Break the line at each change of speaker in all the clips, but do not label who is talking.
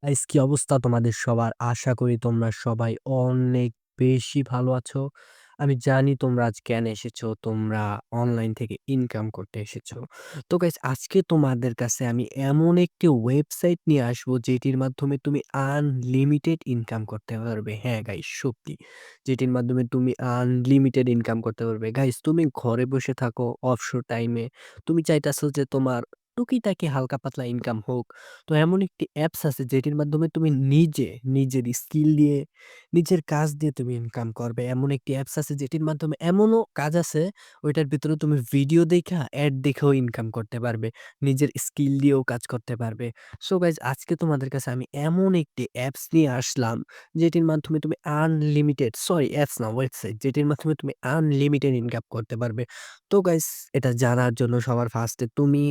Guys কি অবস্থা তোমাদের সবার? আশা করি তোমরা সবাই অনেক বেশি ভালো আছো। আমি জানি তোমরা আজ কেন এসেছো। তোমরা অনলাইন থেকে ইনকাম করতে এসেছো। তো গাইস আজকে তোমাদের কাছে আমি এমন একটি ওয়েবসাইট নিয়ে আসবো যেটির মাধ্যমে তুমি আনলিমিটেড ইনকাম করতে পারবে। হ্যাঁ গাইস সত্যি। যেটির মাধ্যমে তুমি আনলিমিটেড ইনকাম করতে পারবে। গাইস তুমি ঘরে বসে থাকো অবসর টাইমে। তুমি চাইতেছো যে তোমার টুকিটাকি হালকা পাতলা ইনকাম হোক। তো এমন একটি অ্যাপস আছে যেটির মাধ্যমে তুমি নিজের স্কিল দিয়ে, নিজের কাজ দিয়ে তুমি ইনকাম করবে। এমন একটি অ্যাপস আছে যেটির মাধ্যমে এমনও কাজ আছে ওইটার ভিতরে তুমি ভিডিও দেইখা, এড দেখেও ইনকাম করতে পারবে। নিজের স্কিল দিয়েও কাজ করতে পারবে। সো গাইস আজকে তোমাদের কাছে আমি এমন একটি অ্যাপস নিয়ে আসলাম যেটির মাধ্যমে তুমি আনলিমিটেড অ্যাপস না ওয়েবসাইট যেটির মাধ্যমে তুমি আনলিমিটেড ইনকাম করতে পারবে। তো গাইস এটা জানার জন্য সবার ফার্স্টে তুমি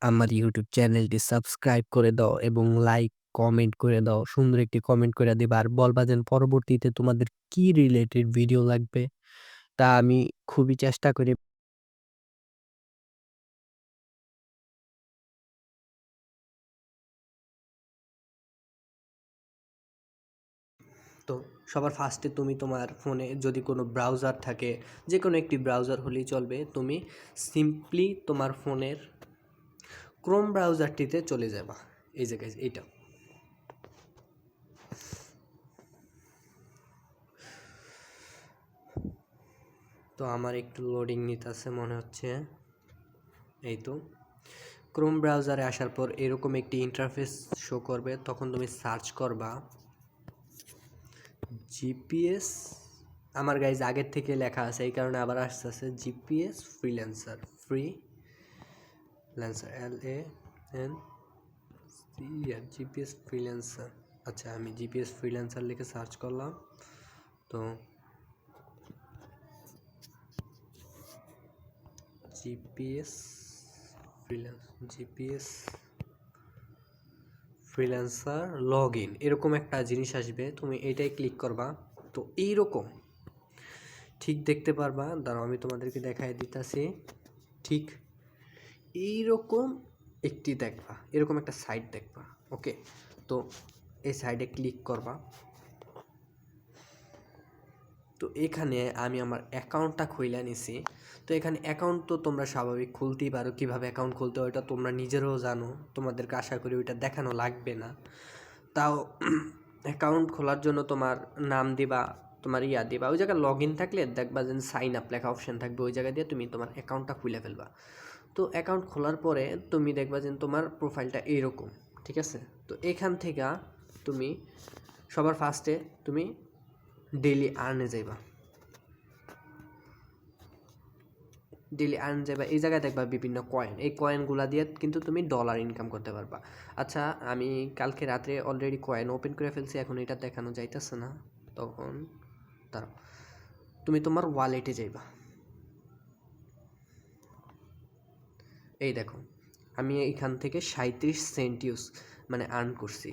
আমার ইউটিউব চ্যানেলটি সাবস্ক্রাইব করে দাও এবং লাইক, কমেন্ট করে দাও। সুন্দর একটি কমেন্ট কইরা দিবা। আর বলবা যেন পরবর্তীতে তোমাদের কি রিলেটেড ভিডিও লাগবে তা আমি খুবই চেষ্টা করি। তো সবার ফার্স্টে তুমি তোমার ফোনে যদি কোনো ব্রাউজার থাকে, যেকোনো একটি ব্রাউজার হলেই চলবে। তুমি সিম্পলি তোমার ফোনের ক্রোম ব্রাউজারটিতে চলে যাবা। এই যে গাইস এইটা। তো আমার একটু লোডিং নিতেছে মনে হচ্ছে। এই তো ক্রোম ব্রাউজারে আসার পর এরকম একটি ইন্টারফেস শো করবে। তখন তুমি সার্চ করবা জিপিএস। আমার গাইজ আগের থেকে লেখা আছে এই কারণে আবার আসতেছে GPS freelancer. Freelancer LAN GPS freelancer. আচ্ছা আমি জিপিএস ফ্রিল্যান্সার লিখে সার্চ করলাম। তো GPS GPS freelancer log in এরকম একটা জিনিস আসবে। তুমি এইটাই ক্লিক করবা। তো এইরকম ঠিক দেখতে পারবা। দাঁড়াও আমি তোমাদেরকে দেখাই দিতেছি। ঠিক এইরকম একটি দেখবা, এরকম একটা সাইট দেখবা। ওকে, তো এই সাইডে ক্লিক করবা। তো এখানে আমি আমার অ্যাকাউন্টটা খুইলা নিছি। তো এখানে অ্যাকাউন্ট তো তোমরা স্বাভাবিক খুলতেই পারো। কীভাবে অ্যাকাউন্ট খুলতে হয় ওইটা তোমরা নিজেরাও জানো, তোমাদেরকে আশা করি ওইটা দেখানো লাগবে না। তাও অ্যাকাউন্ট খোলার জন্য তোমার নাম দিবা, তোমার দিবা। ওই জায়গায় লগ ইন থাকলে দেখবা যে সাইন আপ লেখা অপশন থাকবে, ওই জায়গা দিয়ে তুমি তোমার অ্যাকাউন্টটা খুলে ফেলবা। তো অ্যাকাউন্ট খোলার পরে তুমি দেখবা যে তোমার প্রোফাইলটা এইরকম, ঠিক আছে। তো এখান থেকে তুমি সবার ফার্স্টে তুমি ডেইলি আর্নে যাইবা। এই জায়গায় দেখবা বিভিন্ন কয়েন, এই কয়েনগুলা দিয়ে কিন্তু তুমি ডলার ইনকাম করতে পারবা। আচ্ছা আমি কালকে রাত্রে অলরেডি কয়েন ওপেন করে ফেলছি, এখন এটা দেখানো যাইতেছে না। তখন দাঁড়াও, তুমি তোমার ওয়ালেটে যাইবা। এই দেখো আমি এখান থেকে 37 সেন্ট মানে আর্ন করছি।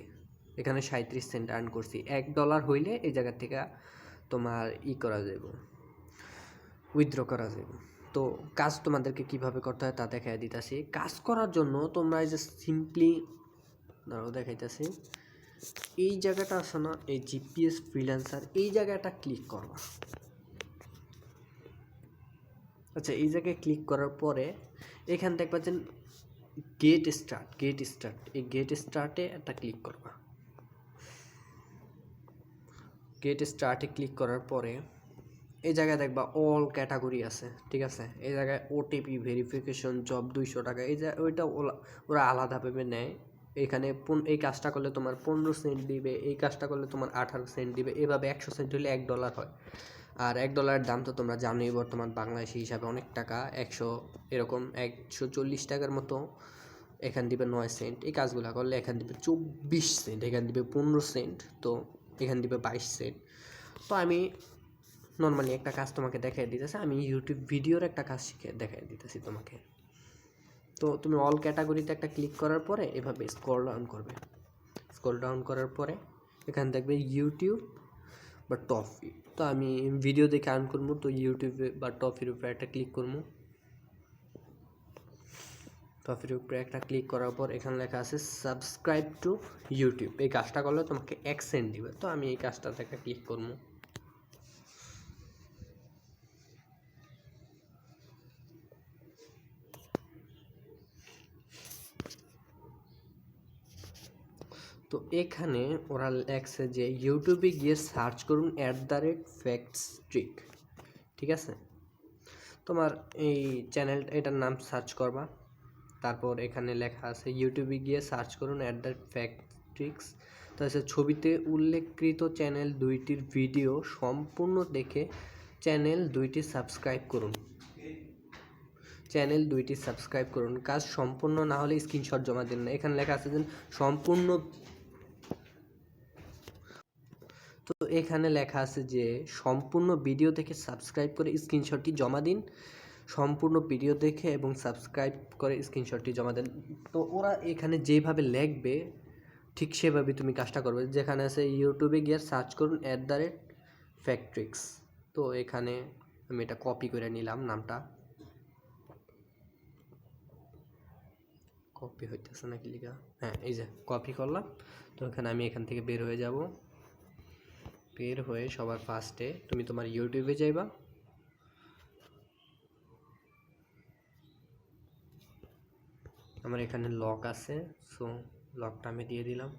এখানে 37 সেন্ট আর্ন করছি। $1 হইলে এই জায়গা থেকে তোমার করা যাব, উইথড্র করা যাবে। তো কাজ তোমাদেরকে কিভাবে করতে হয় তা দেখাই দিতেছি। কাজ করার জন্য তোমরা এই যে সিম্পলি ধরো দেখাইতেছি, এই জায়গাটা আছে না, এই জিপিএস ফ্রিল্যান্সার, এই জায়গাটা ক্লিক করবা। আচ্ছা এই জায়গায় ক্লিক করার পরে এখান দেখবা যে গেট স্টার্ট, এই গেট স্টার্টে একটা ক্লিক করবা। গেট স্টার্টে ক্লিক করার পরে এই জায়গায় দেখবা অল ক্যাটাগরি আছে, ঠিক আছে। এই জায়গায় ওটিপি ভেরিফিকেশন জব 200 টাকা, এই যে ওইটা ওরা আলাদাভাবে নেয়। এখানে এই কাজটা করলে তোমার 15 সেন্ট দিবে, এই কাজটা করলে তোমার 18 সেন্ট দিবে। এভাবে 100 সেন্ট হলে $1 হয়। আর $1 দাম তো তোমরা জানোই, বর্তমান বাংলাদেশি হিসাবে অনেক টাকা। 100 এরকম 140 টাকার মতো। এখান দিবে 9 সেন্ট। এই কাজগুলো করলে এখান দিবে 24 সেন্ট, এখান দিবে 15 সেন্ট, তো এখান দিবে 22 সেন্ট। তো আমি নর্মালি একটা কাজ তোমাকে দেখাই দিতেছি, আমি ইউটিউব ভিডিওর একটা কাজ শিখে দেখাই দিতেছি তোমাকে। তো তুমি অল ক্যাটাগরিতে একটা ক্লিক করার পরে এভাবে স্ক্রল ডাউন করবে। স্ক্রল ডাউন করার পরে এখানে দেখবে ইউটিউব বা টপি। তো আমি ভিডিও দেখে আর্ন করবো, তো ইউটিউবে বা টপির উপরে একটা ক্লিক করবো। প্রোফাইলের উপরে একটা ক্লিক করার পর এখানে লেখা আছে সাবস্ক্রাইব টু ইউটিউব। এই কাজটা করলে তোমাকে 1 সেন্ট দিবে। তো আমি এই কাজটাতে একটা ক্লিক করবো। তো এখানে ওরা লেখছে যে ইউটিউবে গিয়ে সার্চ করুন @factstrick, ঠিক আছে। তোমার এই চ্যানেল এটার নাম সার্চ করবা, তারপর এখানে লেখা আছে ইউটিউবে গিয়ে সার্চ করুন @factstricks। তাছাড়া ছবিতে উল্লেখকৃত চ্যানেল দুইটির ভিডিও সম্পূর্ণ দেখে চ্যানেল দুইটি সাবস্ক্রাইব করুন। চ্যানেল দুইটি সাবস্ক্রাইব করুন। কাজ সম্পূর্ণ না হলে স্ক্রিনশট জমা দিন না। এখানে লেখা আছে যে সম্পূর্ণ, তো এখানে লেখা আছে যে সম্পূর্ণ ভিডিও দেখে সাবস্ক্রাইব করে স্ক্রিনশটটি জমা দিন। সম্পূর্ণ ভিডিও দেখে এবং সাবস্ক্রাইব করে স্ক্রিনশটটি জমা দেন। তো ওরা এখানে যেভাবে লিখবে ঠিক সেভাবে তুমি কাজটা করবে। যেখানে আছে ইউটিউবে গিয়ে সার্চ করুন @factstrick। তো এখানে আমি এটা কপি করে নিলাম, নামটা কপি হইতেছে নাকি লিখা, হ্যাঁ এই যে কপি করলাম। তো এখানে আমি এখান থেকে বের হয়ে যাব। বের হয়ে সবার ফার্স্টে তুমি তোমার ইউটিউবে যাইবা। আমার এখানে লক আছে, সো লকটা আমি দিয়ে দিলাম।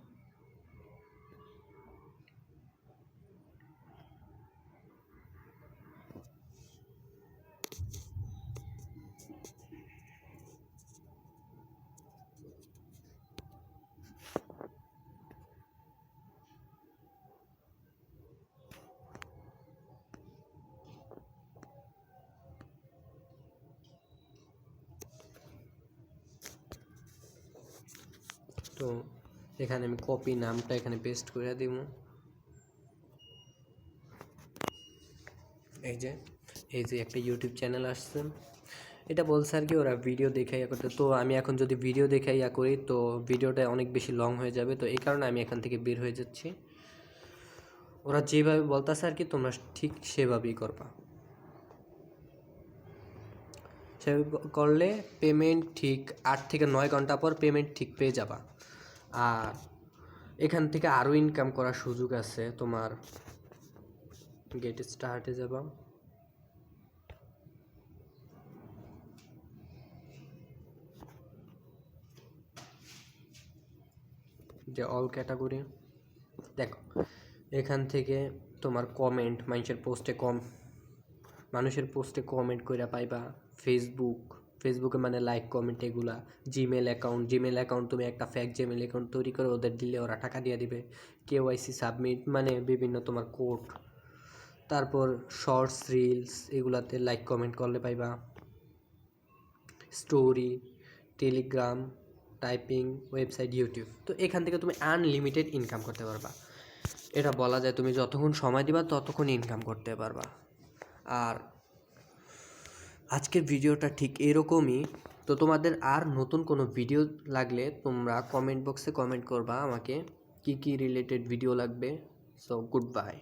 তো এখানে আমি কপি নামটা এখানে পেস্ট করে দিব। এই যে একটা ইউটিউব চ্যানেল আসছে, এটা বলছে আর কি ওরা ভিডিও দেখে ইয়া করতে। তো আমি এখন যদি ভিডিও দেখে ইয়া করি তো ভিডিওটা অনেক বেশি লং হয়ে যাবে। তো এই কারণে আমি এখান থেকে বের হয়ে যাচ্ছি। ওরা যেভাবে বলতেছে আর কি তোমরা ঠিক সেভাবেই করবা। সেভাবে করলে পেমেন্ট ঠিক 8 থেকে 9 ঘন্টা পর পেমেন্ট ঠিক পেয়ে যাবা। আর এখান থেকে আরও ইনকাম করার সুযোগ আছে। তোমার গেট স্টার্টে যাবা, যে অল ক্যাটাগরি দেখো, এখান থেকে তোমার কমেন্ট মানুষের পোস্টে কমেন্ট করে পাইবা। ফেসবুকে মানে লাইক কমেন্ট এগুলা। জিমেল অ্যাকাউন্ট তুমি একটা ফেক জিমেল অ্যাকাউন্ট তৈরি করে ওদের দিলে ওরা টাকা দিয়ে দিবে। কেওয়াইসি সাবমিট মানে বিভিন্ন তোমার কোড, তারপর শর্টস রিলস এগুলাতে লাইক কমেন্ট করলে পাইবা। Story, Telegram, typing, website, YouTube. তো এখান থেকে তুমি আনলিমিটেড ইনকাম করতে পারবা। এটা বলা যায় তুমি যতক্ষণ সময় দিবা ততক্ষণ ইনকাম করতে পারবা। আর আজকের ভিডিওটা ঠিক এরকমই। তো তোমাদের আর নতুন কোনো ভিডিও লাগলে তোমরা কমেন্ট বক্সে কমেন্ট করবা আমাকে কি রিলেটেড ভিডিও লাগবে। So good bye.